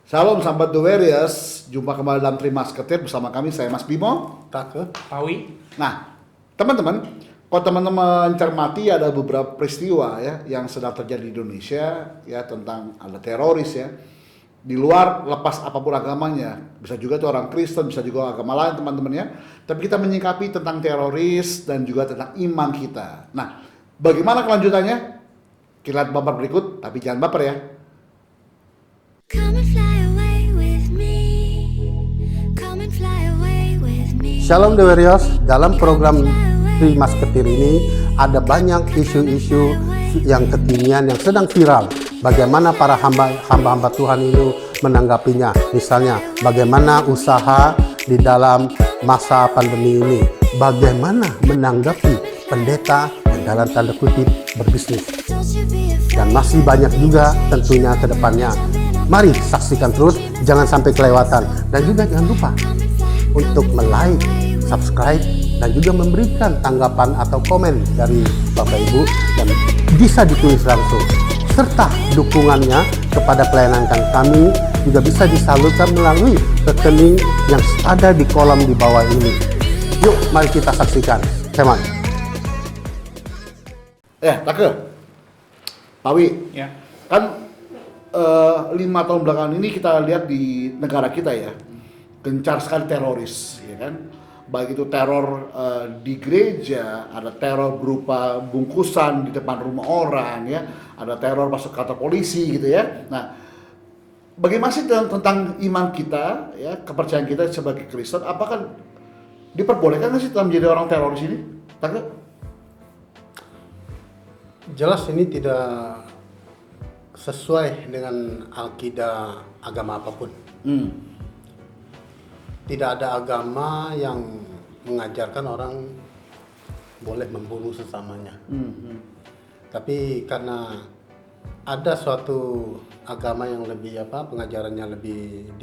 Salam sahabat The Warriors, jumpa kembali dalam Three Musketeers bersama kami, saya Mas Bimo. Take, Pawi. Nah, teman-teman, kalau teman-teman cermati ada beberapa peristiwa ya yang sedang terjadi di Indonesia ya tentang ada teroris ya. Di luar lepas apapun agamanya, bisa juga itu orang Kristen, bisa juga agama lain teman-teman ya. Tapi kita menyikapi tentang teroris dan juga tentang iman kita. Nah, bagaimana kelanjutannya? Kita lihat bumper berikut, tapi jangan baper ya. Come and fly away with me. Come and fly away with me. Shalom The Warriors, dalam program Three Musketeers ini ada banyak isu-isu yang kekinian yang sedang viral. Bagaimana para hamba-hamba Tuhan ini menanggapinya. Misalnya, bagaimana usaha di dalam masa pandemi ini. Bagaimana menanggapi pendeta yang dalam tanda kutip berbisnis. Don't you be afraid. Dan masih banyak juga tentunya ke depannya. Mari saksikan terus, jangan sampai kelewatan. Dan juga jangan lupa untuk like, subscribe, dan juga memberikan tanggapan atau komen dari Bapak Ibu dan bisa ditulis langsung. Serta dukungannya kepada pelayanan kami juga bisa disalurkan melalui rekening yang ada di kolom di bawah ini. Yuk, mari kita saksikan. Come on. Take, Pawi, Ya. kan 5 tahun belakangan ini kita lihat di negara kita ya gencar sekali teroris ya kan, baik itu teror di gereja, ada teror berupa bungkusan di depan rumah orang ya, ada teror masuk kantor polisi gitu ya. Nah, bagaimana sih tentang iman kita ya, kepercayaan kita sebagai Kristen, apakah diperbolehkan nggak sih kita menjadi orang teroris ini? Take? Jelas ini tidak sesuai dengan akidah agama apapun. Tidak ada agama yang mengajarkan orang boleh membunuh sesamanya. Tapi karena ada suatu agama yang lebih pengajarannya lebih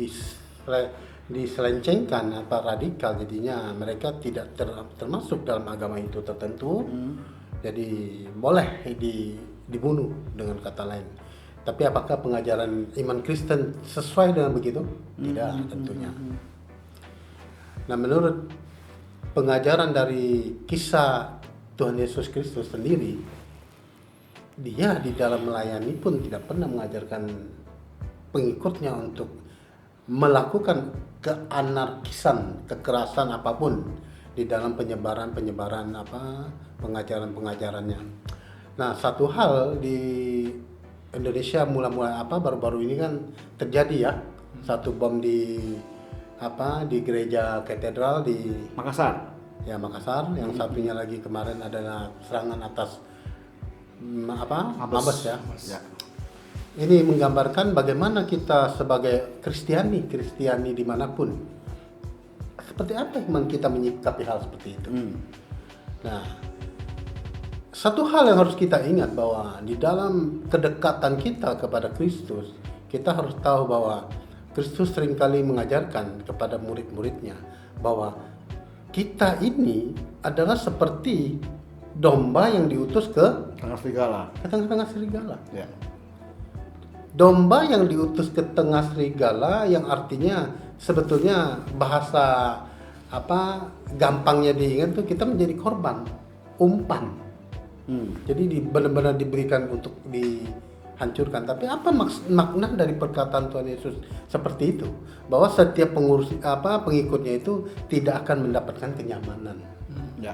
diselencengkan radikal, jadinya mereka tidak termasuk dalam agama itu tertentu. Jadi boleh dibunuh dengan kata lain. Tapi apakah pengajaran iman Kristen sesuai dengan begitu? Tidak, tentunya. Nah, menurut pengajaran dari kisah Tuhan Yesus Kristus sendiri, dia di dalam melayani pun tidak pernah mengajarkan pengikutnya untuk melakukan keanarkisan, kekerasan apapun di dalam penyebaran pengajaran-pengajarannya. Nah, satu hal di Indonesia mulai baru-baru ini kan terjadi ya, satu bom di gereja katedral di Makassar. ya Makassar, yang satunya lagi kemarin adalah serangan atas Mabes ya. Ya. Ini menggambarkan bagaimana kita sebagai Kristiani dimanapun, seperti apa iman kita menyikapi hal seperti itu. Nah, satu hal yang harus kita ingat bahwa di dalam kedekatan kita kepada Kristus, kita harus tahu bahwa Kristus seringkali mengajarkan kepada murid-muridnya bahwa kita ini adalah seperti domba yang diutus ke Tengah serigala. tengah serigala. Ya. Domba yang diutus ke tengah serigala, yang artinya sebetulnya bahasa gampangnya diingat tuh kita menjadi korban, umpan. Jadi benar-benar diberikan untuk dihancurkan. Tapi apa makna dari perkataan Tuhan Yesus seperti itu? Bahwa setiap pengikutnya itu tidak akan mendapatkan kenyamanan. Ya.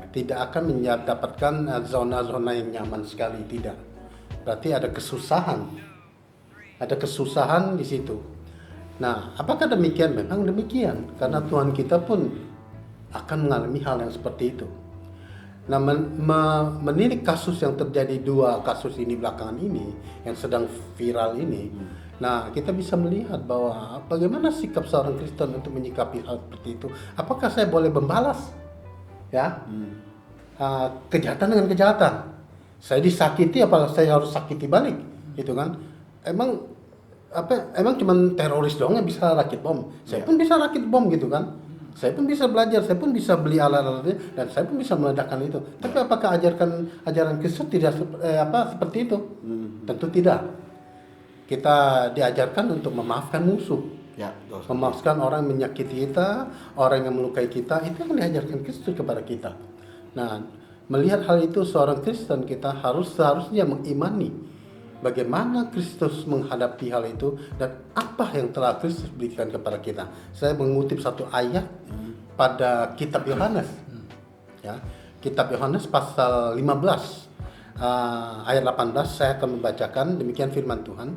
Tidak akan mendapatkan zona-zona yang nyaman sekali, tidak. Berarti ada kesusahan. Ada kesusahan di situ. Nah, apakah demikian? Memang demikian. Karena Tuhan kita pun akan mengalami hal yang seperti itu. Nah, menilik kasus yang terjadi, 2 kasus ini belakangan ini yang sedang viral ini. Nah, kita bisa melihat bahwa bagaimana sikap seorang Kristen untuk menyikapi hal seperti itu. Apakah saya boleh membalas ya kejahatan dengan kejahatan? Saya disakiti, apakah saya harus sakiti balik? Gitu kan? Emang cuma teroris doang yang bisa rakit bom? Saya pun bisa rakit bom gitu kan? Saya pun bisa belajar, saya pun bisa beli alat-alatnya, dan saya pun bisa meledakkan itu. Tapi apakah ajaran Kristus tidak seperti itu? Tentu tidak. kita diajarkan untuk memaafkan musuh. Ya, betul. Memaafkan orang yang menyakiti kita, orang yang melukai kita, itu yang diajarkan Kristus kepada kita. Nah, melihat hal itu seorang Kristen kita seharusnya mengimani bagaimana Kristus menghadapi hal itu dan apa yang telah Kristus berikan kepada kita. Saya mengutip satu ayat pada kitab Yohanes. Ya, kitab Yohanes pasal 15 ayat 18 saya akan membacakan demikian firman Tuhan.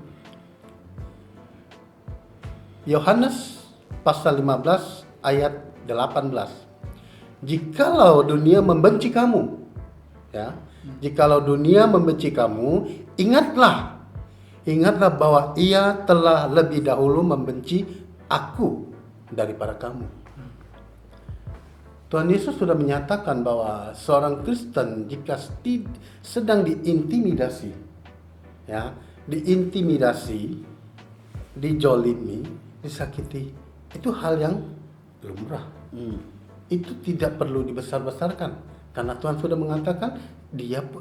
Yohanes pasal 15 ayat 18. Jikalau dunia membenci kamu, ya, jikalau dunia membenci kamu, ingatlah bahwa ia telah lebih dahulu membenci aku daripada kamu. Tuhan Yesus sudah menyatakan bahwa seorang Kristen jika sedang diintimidasi, ya, dijolimi, disakiti, itu hal yang lumrah. Itu tidak perlu dibesar-besarkan karena Tuhan sudah mengatakan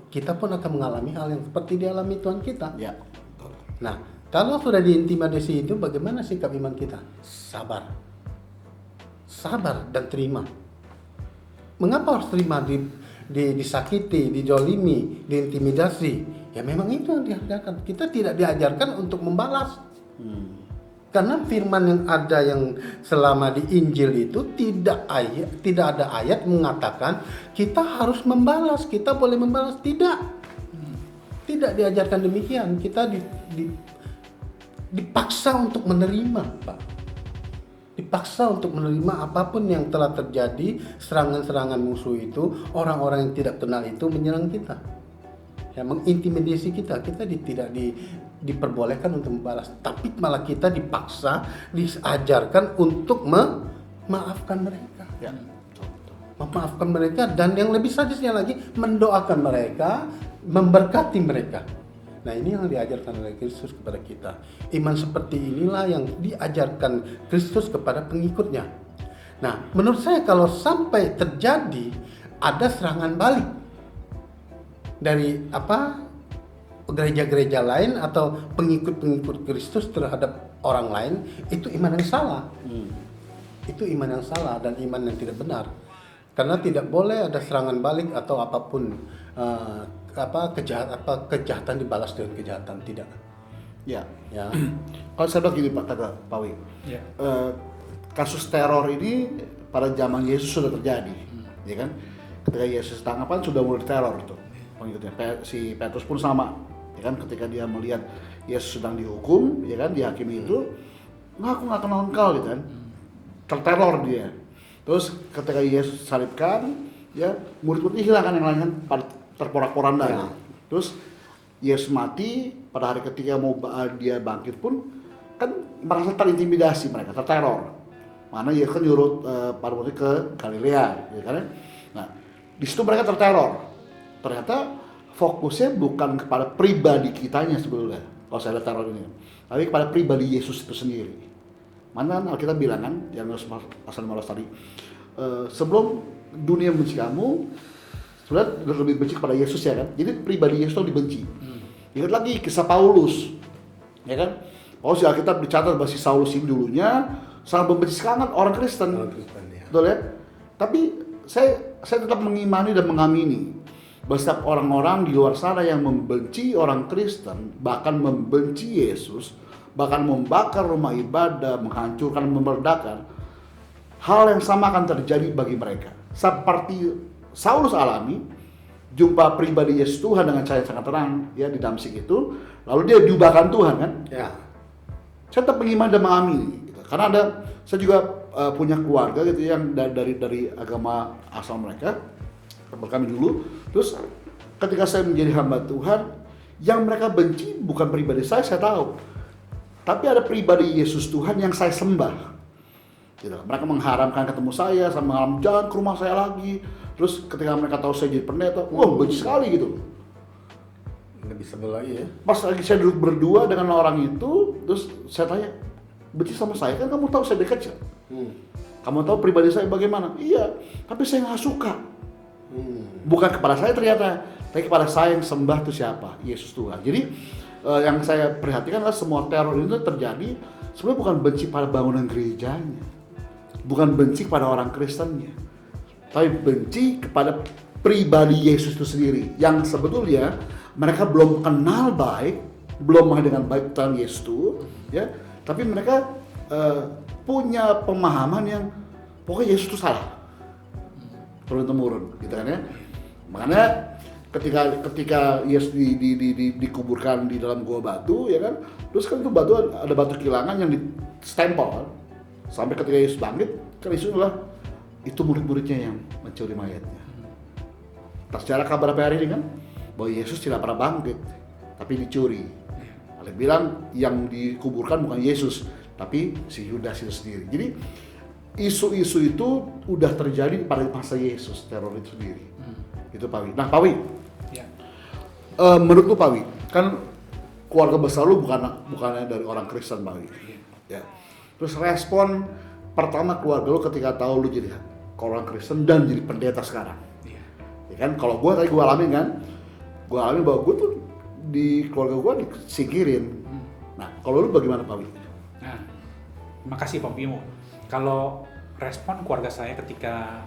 kita pun akan mengalami hal yang seperti dialami Tuhan kita. Ya. Nah, kalau sudah diintimidasi itu bagaimana sikap iman kita? Sabar dan terima. Mengapa harus terima disakiti, dijolimi, diintimidasi? Ya memang itu yang diajarkan. Kita tidak diajarkan untuk membalas. Karena firman yang ada yang selama di Injil itu tidak ada ayat mengatakan kita harus membalas, kita boleh membalas, tidak diajarkan demikian. Kita dipaksa untuk menerima, Pak. Dipaksa untuk menerima apapun yang telah terjadi, serangan-serangan musuh itu, orang-orang yang tidak kenal itu menyerang kita, ya, mengintimidasi kita tidak diperbolehkan untuk membalas, tapi malah kita dipaksa, diajarkan untuk memaafkan mereka. Ya. Memaafkan mereka dan yang lebih sadisnya lagi mendoakan mereka, memberkati mereka. Nah, ini yang diajarkan oleh Kristus kepada kita. Iman seperti inilah yang diajarkan Kristus kepada pengikutnya. Nah, menurut saya kalau sampai terjadi ada serangan balik dari gereja-gereja lain atau pengikut-pengikut Kristus terhadap orang lain, itu iman yang salah. Itu iman yang salah dan iman yang tidak benar. Karena tidak boleh ada serangan balik atau apapun kejahatan dibalas dengan kejahatan, tidak. Ya. Ya. Kalau saya bilang gini kata Pak Wi, kasus teror ini pada zaman Yesus sudah terjadi, ya kan? Ketika Yesus tanggapan sudah mulai teror itu pengikutnya. Si Petrus pun sama, ya kan? Ketika dia melihat Yesus sedang dihukum, ya kan, dihakimi itu, aku nggak kenal engkau, gitu kan? Terteror dia. Terus ketika Yesus salibkan, ya murid-muridnya hilang kan, yang lain kan terporak-poranda. Ya. Terus Yesus mati, pada hari ketiga mau dia bangkit pun kan merasa terintimidasi mereka, terteror. Mana Yesus kan nyuruh para murid ke Galilea, ya kan? Nah, di situ mereka terteror. Ternyata fokusnya bukan kepada pribadi kitanya sebetulnya, kalau saya lihat teror ini, tapi kepada pribadi Yesus itu sendiri. Mana Alkitab bilang kan, yang pasal 15 tadi, sebelum dunia membenci kamu, sebenarnya lebih benci kepada Yesus, ya kan? Jadi pribadi Yesus itu dibenci. Ingat lagi kisah Paulus, ya kan? Paulus di Alkitab dicatat bahwa si Saulus ini dulunya sangat membenci sangat orang Kristen, Ya. betul ya? Tapi saya tetap mengimani dan mengamini bahwa setiap orang-orang di luar sana yang membenci orang Kristen, bahkan membenci Yesus, bahkan membakar rumah ibadah, menghancurkan, memeledakan, hal yang sama akan terjadi bagi mereka. Seperti Saulus alami, jumpa pribadi Yesus Tuhan dengan cahaya sangat terang, ya, di Damsyik itu, lalu dia diubahkan Tuhan kan? Ya. Saya tetap mengimani dan mengamini, gitu. Karena saya juga punya keluarga gitu yang dari agama asal mereka, kami dulu. Terus ketika saya menjadi hamba Tuhan, yang mereka benci bukan pribadi saya tahu, tapi ada pribadi Yesus Tuhan yang saya sembah. Gitu. Mereka mengharamkan ketemu saya mengharam jangan ke rumah saya lagi. Terus ketika mereka tahu saya jadi pendeta, wah benci sekali gitu. Nggak bisa lagi ya. Pas lagi saya duduk berdua dengan orang itu, terus saya tanya, benci sama saya kan kamu tahu saya dari kecil. Kamu tahu pribadi saya bagaimana? Iya, tapi saya nggak suka. Bukan kepada saya ternyata, tapi kepada saya yang sembah itu siapa? Yesus Tuhan. Jadi yang saya perhatikan adalah semua teror itu terjadi sebenarnya bukan benci pada bangunan gerejanya, bukan benci pada orang Kristennya, tapi benci kepada pribadi Yesus itu sendiri yang sebetulnya mereka belum kenal baik, belum mengenal dengan baik tentang Yesus itu, ya. Tapi mereka punya pemahaman yang pokoknya Yesus itu salah, turun temurun, gitu kan ya. Makanya ketika Yesus dikuburkan di dalam gua batu, ya kan, terus kan itu batu ada batu kilangan yang ditempel kan? Sampai ketika Yesus bangkit, kan Yesus adalah itu murid-muridnya yang mencuri mayatnya. Tak secara kabar hari ini kan, bahwa Yesus tidak pernah bangkit, tapi dicuri. Ada bilang yang dikuburkan bukan Yesus, tapi si Yudas itu sendiri. Jadi isu-isu itu udah terjadi pada masa Yesus, teror itu sendiri. Itu Pak Wi. Nah Pak Wi, Ya. menurut lu Pak Wi, kan keluarga besar lu bukannya dari orang Kristen Pak Wi. Ya. Terus respon pertama keluarga lu ketika tahu lu jadi orang Kristen dan jadi pendeta sekarang. Iya. Ya kan, kalau gue alamin kan, gue alamin bahwa gue tuh di keluarga gue disingkirin. Nah, kalau lu bagaimana Pak Wi? Nah, makasih Pak Bimo. Kalau respon keluarga saya ketika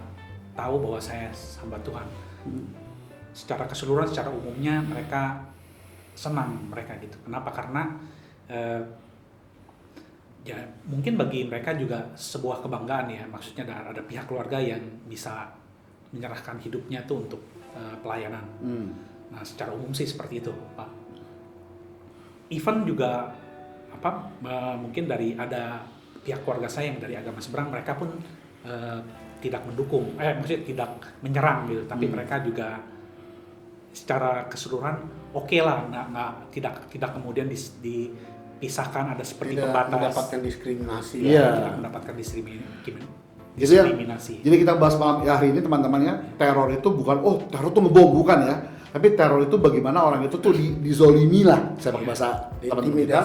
tahu bahwa saya hamba Tuhan, secara keseluruhan, secara umumnya mereka senang mereka gitu. Kenapa? Karena ya mungkin bagi mereka juga sebuah kebanggaan ya. Maksudnya ada pihak keluarga yang bisa menyerahkan hidupnya tuh untuk pelayanan. Nah, secara umum sih seperti itu, Pak. Even juga mungkin dari ada pihak keluarga saya yang dari agama seberang, mereka pun tidak mendukung, maksudnya tidak menyerang gitu, tapi mereka juga secara keseluruhan oke lah, tidak kemudian dipisahkan ada seperti Tidak pembatas, mendapatkan diskriminasi. Iya. tidak mendapatkan Jadi ya, diskriminasi. jadi kita bahas malam hari ini teman-temannya, teror itu bukan, teror itu ngebom, bukan ya. Tapi teror itu bagaimana orang itu tuh dizolimi lah, saya pakai bahasa teman-teman kita.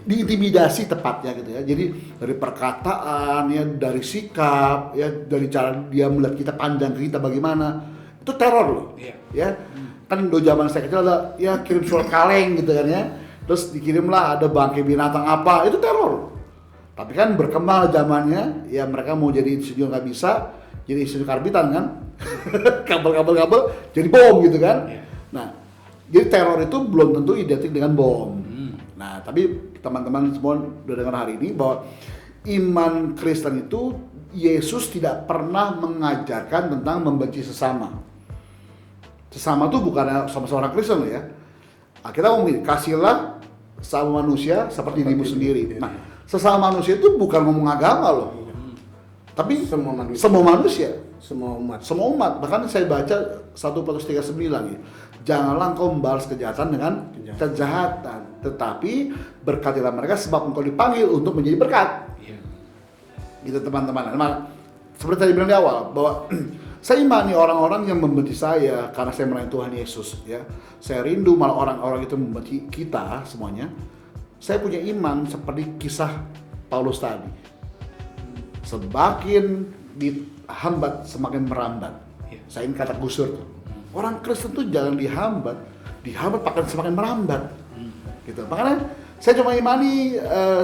Diintimidasi tepatnya gitu ya. Jadi dari perkataan ya, dari sikap ya, dari cara dia melihat kita, pandang ke kita bagaimana, itu teror loh. Iya. Ya. Kan do zaman saya kecil ada ya kirim surat kaleng gitu kan ya. Terus dikirimlah ada bangkai binatang apa, itu teror. Tapi kan berkembang zamannya, ya mereka mau jadi insinyur nggak bisa, jadi insinyur karbitan kan, kabel jadi bom gitu kan. Yeah. Nah, jadi teror itu belum tentu identik dengan bom. Nah, tapi teman-teman semua udah dengar hari ini bahwa iman Kristen itu Yesus tidak pernah mengajarkan tentang membenci sesama. Sesama itu bukan sama seorang Kristen loh ya. Nah, kita ngomongin kasihlah sama manusia seperti dirimu sendiri. Nah, sesama manusia itu bukan ngomong agama loh, tapi Semua manusia. semua manusia, Semua umat. Bahkan saya baca 1 Petrus 3:9 ya, janganlah engkau membalas kejahatan dengan kejahatan, tetapi berkatilah mereka sebab engkau dipanggil untuk menjadi berkat. Iya. Gitu teman-teman. Nah, seperti tadi bilang di awal bahwa saya imani orang-orang yang membenci saya karena saya melayani Tuhan Yesus ya. Saya rindu malah orang-orang itu membenci kita semuanya. Saya punya iman seperti kisah Paulus tadi. Semakin dihambat semakin merambat. Iya. Saya ingin kata Gus Dur tuh. Orang Kristen tuh jangan dihambat bahkan semakin merambat. Gitu. Makanya saya cuma imani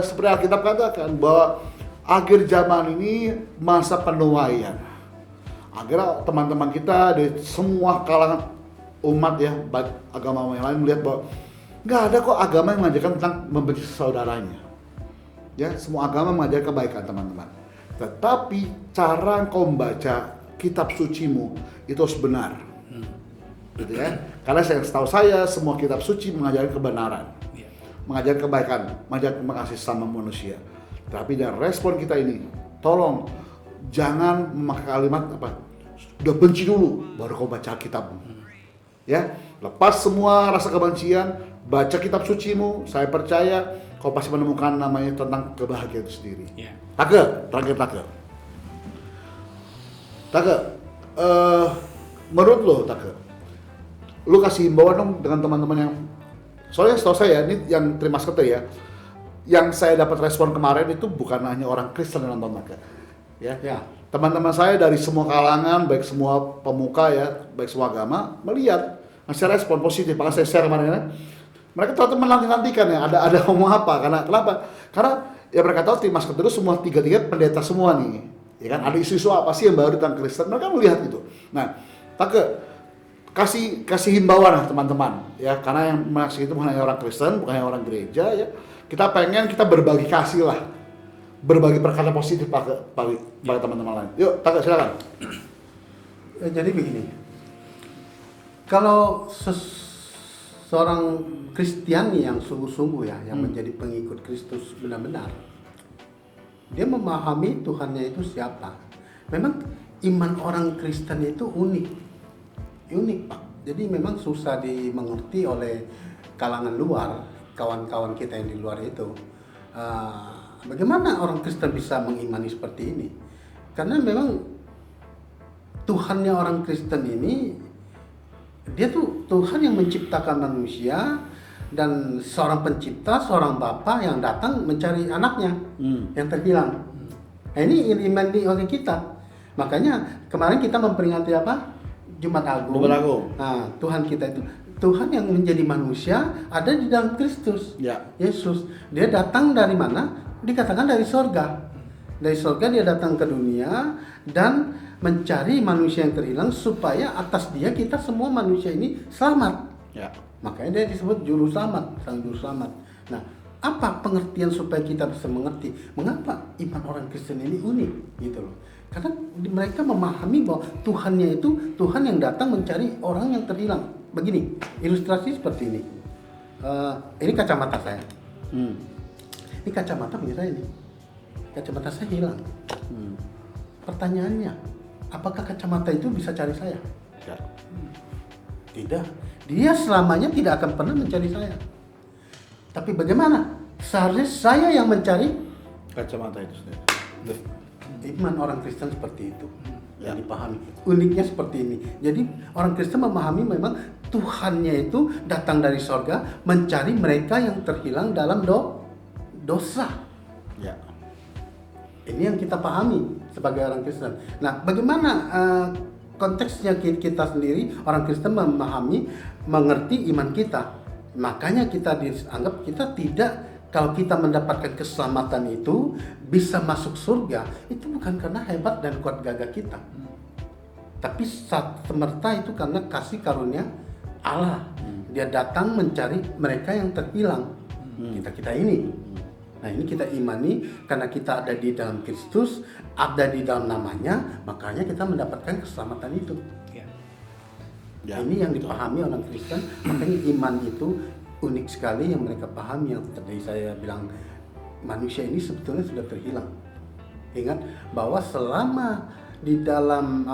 seperti Alkitab katakan bahwa akhir zaman ini masa penuaian. Agar teman-teman kita dari semua kalangan umat ya, baik agama yang lain melihat bahwa nggak ada kok agama yang mengajarkan tentang membenci saudaranya. Ya, semua agama mengajarkan kebaikan teman-teman. Tetapi cara engkau membaca kitab sucimu itu harus benar. Gitu ya. Karena setahu saya semua kitab suci mengajarkan kebenaran. Iya. Mengajarkan kebaikan, mengajarkan mengasihi sama manusia. Tapi dari respon kita ini, tolong jangan memakai kalimat udah benci dulu baru kau baca kitabmu. Ya, lepas semua rasa kebencian, baca kitab sucimu, saya percaya kau pasti menemukan namanya tentang kebahagiaan itu sendiri. Iya. Terakhir Take, menurut lo Take, lu kasih himbauan dong dengan teman-teman yang, soalnya setahu saya ini yang terima sekte ya, yang saya dapat respon kemarin itu bukan hanya orang Kristen yang nonton Take, ya. Teman-teman saya dari semua kalangan, baik semua pemuka ya, baik semua agama melihat, ngasih respon positif. Maka saya share kemarin ya, Mereka tetap menanti-nantikan ya, ada ngomong apa, kenapa? Karena ya mereka tahu tim Musketeers semua tiga-tiga pendeta semua nih, ya kan? Ada isu-isu apa sih yang baru tentang Kristen? Mereka melihat itu. Nah, kasih himbauan lah teman-teman, ya, karena yang masih itu bukan hanya orang Kristen, bukan hanya orang gereja, ya. Kita pengen kita berbagi kasih lah, berbagi perkataan positif pada teman-teman lain. Yuk, Taka silakan. Jadi begini, kalau seorang Kristiani yang sungguh-sungguh ya, yang menjadi pengikut Kristus benar-benar, dia memahami Tuhannya itu siapa. Memang iman orang Kristen itu unik Pak. Jadi memang susah dimengerti oleh kalangan luar, kawan-kawan kita yang di luar itu. Bagaimana orang Kristen bisa mengimani seperti ini? Karena memang Tuhannya orang Kristen ini, dia tuh Tuhan yang menciptakan manusia, dan seorang pencipta, seorang bapa yang datang mencari anaknya yang terhilang. Nah, ini iman oleh kita. Makanya kemarin kita memperingati apa? Jumat Agung. Nah, Tuhan kita itu Tuhan yang menjadi manusia ada di dalam Kristus. Ya. Yesus. Dia datang dari mana? Dikatakan dari sorga. Dari sorga dia datang ke dunia dan mencari manusia yang terhilang supaya atas dia kita semua manusia ini selamat. Ya. Makanya dia disebut juru selamat, sang juru selamat. Nah, apa pengertian supaya kita bisa mengerti mengapa iman orang Kristen ini unik gitu loh. Karena mereka memahami bahwa Tuhannya itu Tuhan yang datang mencari orang yang terhilang. Begini, ilustrasi seperti ini. Ini kacamata saya. Ini kacamata punya saya ini. Kacamata saya hilang. Pertanyaannya, apakah kacamata itu bisa cari saya? Ya. Tidak. Dia selamanya tidak akan pernah mencari saya. Tapi bagaimana? Seharusnya saya yang mencari Kacamata itu sendiri. Iman orang Kristen seperti itu. Yang dipahami. Uniknya seperti ini. Jadi orang Kristen memahami memang Tuhannya itu datang dari sorga mencari mereka yang terhilang dalam dosa. Ya. Ini yang kita pahami sebagai orang Kristen. Nah, bagaimana konteksnya kita sendiri orang Kristen mengerti iman kita. Makanya kita dianggap kita tidak, kalau kita mendapatkan keselamatan itu bisa masuk surga, itu bukan karena hebat dan kuat gagah kita, tapi semerta itu karena kasih karunia Allah. Dia datang mencari mereka yang terhilang, kita ini. Nah, ini kita imani karena kita ada di dalam Kristus, ada di dalam namanya, makanya kita mendapatkan keselamatan itu. Ya. Ini yang dipahami orang Kristen, makanya iman itu unik sekali yang mereka pahami. Yang tadi saya bilang, manusia ini sebetulnya sudah terhilang. Ingat bahwa selama di dalam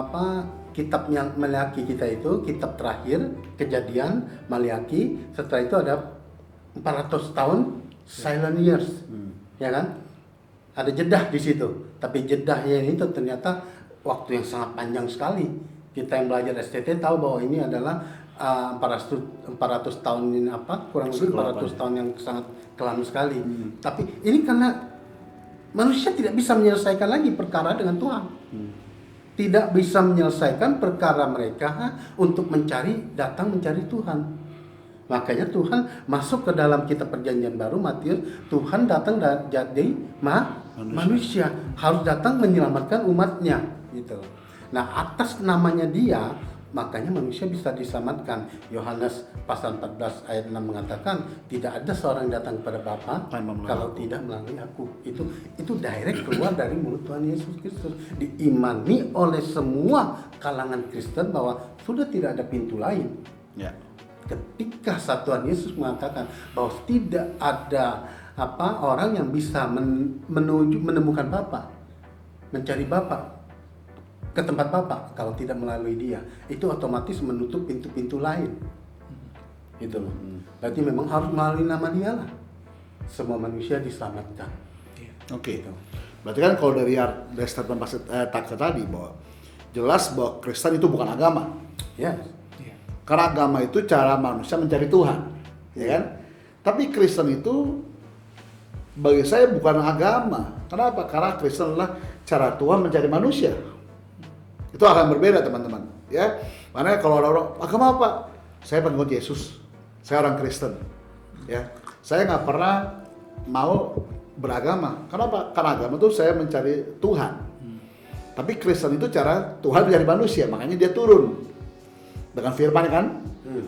kitab yang Maleakhi kita itu, kitab terakhir Kejadian, Maleakhi, setelah itu ada 400 tahun silent years, ya kan? Ada jedah di situ, tapi jedahnya ini ternyata waktu yang sangat panjang sekali. Kita yang belajar STT tahu bahwa ini adalah 400 tahun ini kurang lebih 400 tahun yang sangat kelam sekali. Tapi ini karena manusia tidak bisa menyelesaikan lagi perkara dengan Tuhan. Tidak bisa menyelesaikan perkara mereka untuk datang mencari Tuhan. Makanya Tuhan masuk ke dalam kitab Perjanjian Baru Matius, Tuhan datang jadi manusia, harus datang menyelamatkan umatnya gitu. Nah, atas namanya dia, makanya manusia bisa diselamatkan. Yohanes pasal 14 ayat 6 mengatakan, tidak ada seorang yang datang kepada Bapa kalau tidak melalui aku. Itu direct keluar dari mulut Tuhan Yesus Kristus. Diimani oleh semua kalangan Kristen bahwa sudah tidak ada pintu lain. Ya. Ketika Tuhan Yesus mengatakan bahwa tidak ada orang yang bisa menemukan Bapa, mencari Bapa ke tempat Bapa kalau tidak melalui dia, itu otomatis menutup pintu-pintu lain. Gitu loh. Berarti memang harus melalui nama dia lah semua manusia diselamatkan. Oke. Gitu. Berarti kan kalau dari statement Taka tadi bahwa jelas bahwa Kristen itu bukan agama. Ya. Karena agama itu cara manusia mencari Tuhan, ya kan? Tapi Kristen itu bagi saya bukan agama. Kenapa? Karena Kristen adalah cara Tuhan mencari manusia. Itu akan berbeda, teman-teman, ya. Makanya kalau ada orang agama apa? Saya pengikut Yesus, saya orang Kristen. Ya, saya nggak pernah mau beragama. Kenapa? Karena agama itu saya mencari Tuhan. Tapi Kristen itu cara Tuhan mencari manusia, makanya dia turun dengan firman kan.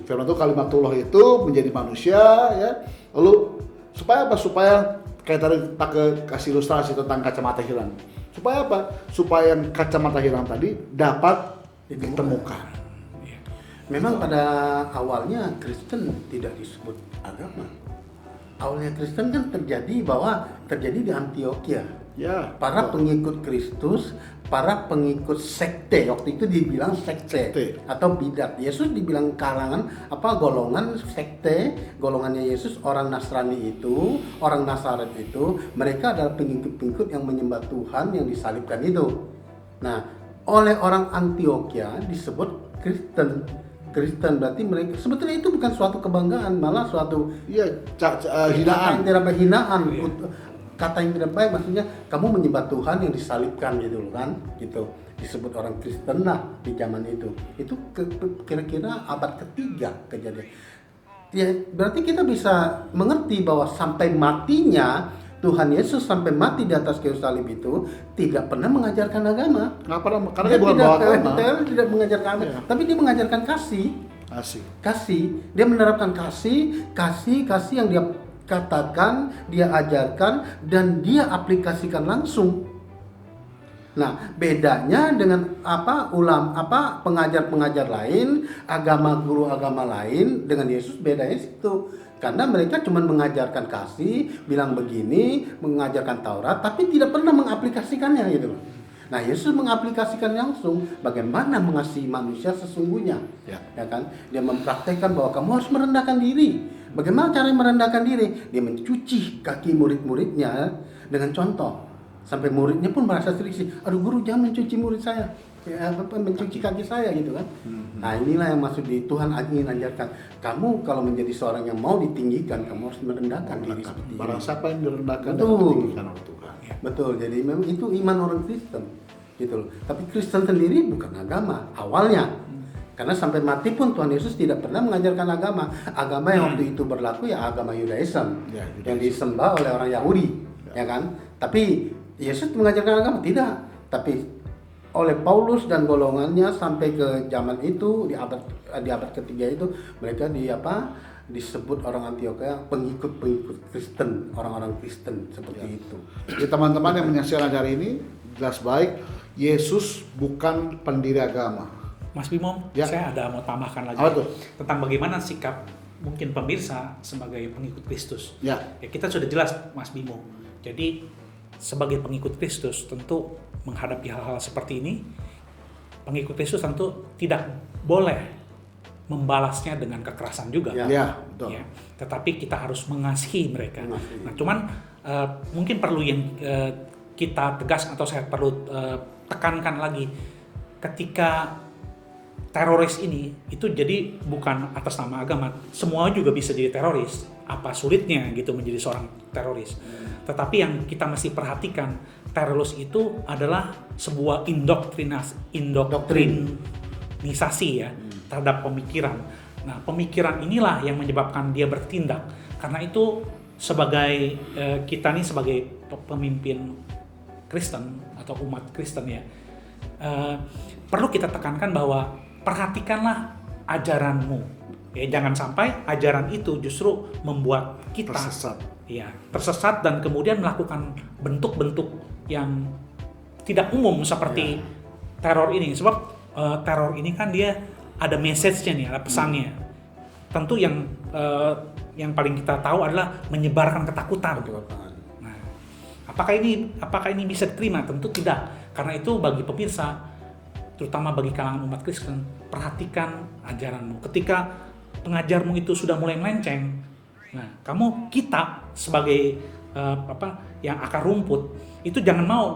Firman itu kalimatullah itu menjadi manusia ya. Lalu supaya apa? Supaya kayak tadi pakai kasih ilustrasi tentang kacamata hilang. Supaya apa? Supaya yang kacamata hilang tadi dapat ditemukan. Memang pada awalnya Kristen tidak disebut agama. Awalnya Kristen kan terjadi di Antioquia. Ya, Para pengikut Kristus, para pengikut sekte, waktu itu dibilang sekte atau bidat. Yesus dibilang kalangan golongan sekte, golongannya Yesus orang Nasrani itu, orang Nazaret itu, mereka adalah pengikut-pengikut yang menyembah Tuhan yang disalibkan itu. Nah, oleh orang Antioquia disebut Kristen. Kristen berarti mereka sebetulnya itu bukan suatu kebanggaan, malah suatu hinaan. Hinaan. Kata yang tidak baik, maksudnya kamu menyembah Tuhan yang disalibkan gitu loh kan, gitu disebut orang Kristen lah di zaman itu kira-kira abad ketiga kejadian ya. Berarti kita bisa mengerti bahwa sampai matinya Tuhan Yesus, sampai mati di atas kayu salib itu tidak pernah mengajarkan agama. Nggak pernah, karena dia bukan bawa agama. Tidak mengajarkan agama, tapi dia mengajarkan kasih. Dia menerapkan kasih yang dia katakan, dia ajarkan, dan dia aplikasikan langsung. Nah, bedanya dengan pengajar-pengajar lain, guru agama lain dengan Yesus, bedanya situ. Karena mereka cuma mengajarkan kasih, bilang begini, mengajarkan Taurat, tapi tidak pernah mengaplikasikannya gitu. Nah, Yesus mengaplikasikan langsung bagaimana mengasihi manusia sesungguhnya. Ya kan? Dia mempraktekkan bahwa kamu harus merendahkan diri. Bagaimana cara merendahkan diri? Dia mencuci kaki murid-muridnya dengan contoh. Sampai muridnya pun merasa risih. Aduh guru, jangan mencuci murid saya. Mencuci kaki saya gitu kan. Nah, inilah yang maksud Tuhan ingin ajarkan. Kamu kalau menjadi seorang yang mau ditinggikan, kamu harus merendahkan diri seperti ini. Barang siapa yang direndahkan Betul. dan ditinggikan oleh Tuhan. Betul. Jadi memang itu iman orang Kristen. Gitu loh. Tapi Kristen sendiri bukan agama awalnya. Karena sampai mati pun Tuhan Yesus tidak pernah mengajarkan agama. Agama yang waktu itu berlaku ya agama Yudaism, yang disembah oleh orang Yahudi, ya kan? Tapi Yesus mengajarkan agama tidak. Tapi oleh Paulus dan golongannya sampai ke zaman itu di abad ketiga itu mereka disebut orang Antioquia pengikut Kristen, orang-orang Kristen seperti itu. Jadi teman-teman yang menyaksikan acara ini jelas baik, Yesus bukan pendiri agama. Mas Bimo, saya ada mau tambahkan lagi tentang bagaimana sikap mungkin pemirsa sebagai pengikut Kristus. Ya, kita sudah jelas Mas Bimo. Jadi sebagai pengikut Kristus tentu menghadapi hal-hal seperti ini, pengikut Kristus tentu tidak boleh membalasnya dengan kekerasan juga. Ya, betul. Ya, tetapi kita harus mengasihi mereka. Nah, cuman mungkin perlu yang kita tegas atau saya perlu tekankan lagi, ketika teroris ini itu jadi bukan atas nama agama, semua juga bisa jadi teroris. Apa sulitnya gitu menjadi seorang teroris? Tetapi yang kita mesti perhatikan, teroris itu adalah sebuah indoktrinisasi ya terhadap pemikiran. Nah, pemikiran inilah yang menyebabkan dia bertindak. Karena itu sebagai kita nih sebagai pemimpin Kristen atau umat Kristen ya, perlu kita tekankan bahwa perhatikanlah ajaranmu. Ya, jangan sampai ajaran itu justru membuat kita tersesat dan kemudian melakukan bentuk-bentuk yang tidak umum seperti teror ini. Sebab teror ini kan dia ada message-nya nih, ada pesannya. Tentu yang paling kita tahu adalah menyebarkan ketakutan. Nah, apakah ini bisa diterima? Tentu tidak. Karena itu bagi pemirsa, terutama bagi kalangan umat Kristen, perhatikan ajaranmu. Ketika pengajarmu itu sudah mulai melenceng, nah kita sebagai yang akar rumput itu jangan mau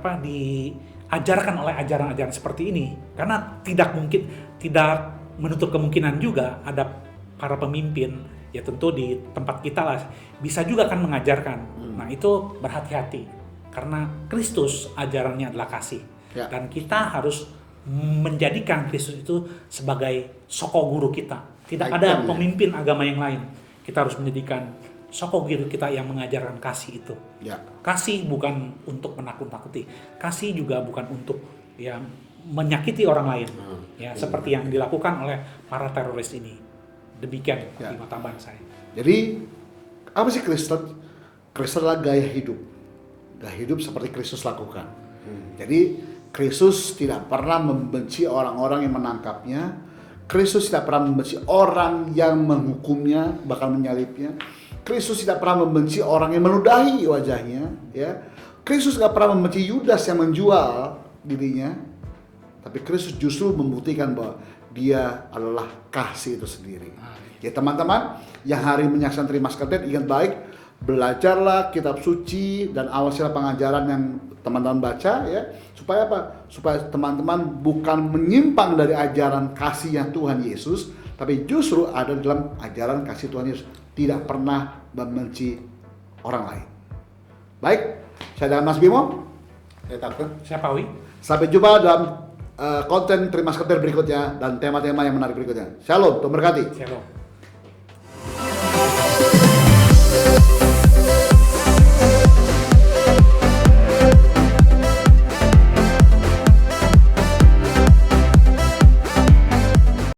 diajarkan oleh ajaran-ajaran seperti ini, karena tidak menutup kemungkinan juga ada para pemimpin ya tentu di tempat kita lah bisa juga kan mengajarkan. Nah itu berhati-hati karena Kristus ajarannya adalah kasih dan kita harus menjadikan Kristus itu sebagai soko guru kita Tidak Icon, ada ya. pemimpin agama yang lain. Kita harus menjadikan sosok guru kita yang mengajarkan kasih itu. Ya. Kasih bukan untuk menakut-nakuti. Kasih juga bukan untuk ya menyakiti orang lain. Ya, seperti yang dilakukan oleh para teroris ini. Demikian Ya. di tambahan saya. Jadi apa sih Kristen? Kristen adalah gaya hidup. Gaya hidup seperti Kristus lakukan. Jadi Kristus tidak pernah membenci orang-orang yang menangkapnya. Kristus tidak pernah membenci orang yang menghukumnya, bahkan menyalibnya. Kristus tidak pernah membenci orang yang meludahi wajahnya, ya. Kristus tidak pernah membenci Yudas yang menjual dirinya. Tapi Kristus justru membuktikan bahwa dia adalah kasih itu sendiri. Ya teman-teman, yang hari ini menyaksikan Trimas Kadet, ingat baik, belajarlah kitab suci dan awasilah pengajaran yang teman-teman baca, ya, supaya apa? Supaya teman-teman bukan menyimpang dari ajaran kasihnya Tuhan Yesus, tapi justru ada dalam ajaran kasih Tuhan Yesus, tidak pernah membenci orang lain. Baik, saya dan Mas Bimo, Saya takut. Saya Pak Wi. sampai jumpa dalam konten Trimas Kadet berikutnya dan tema-tema yang menarik berikutnya. Shalom, Tuhan berkati. Shalom.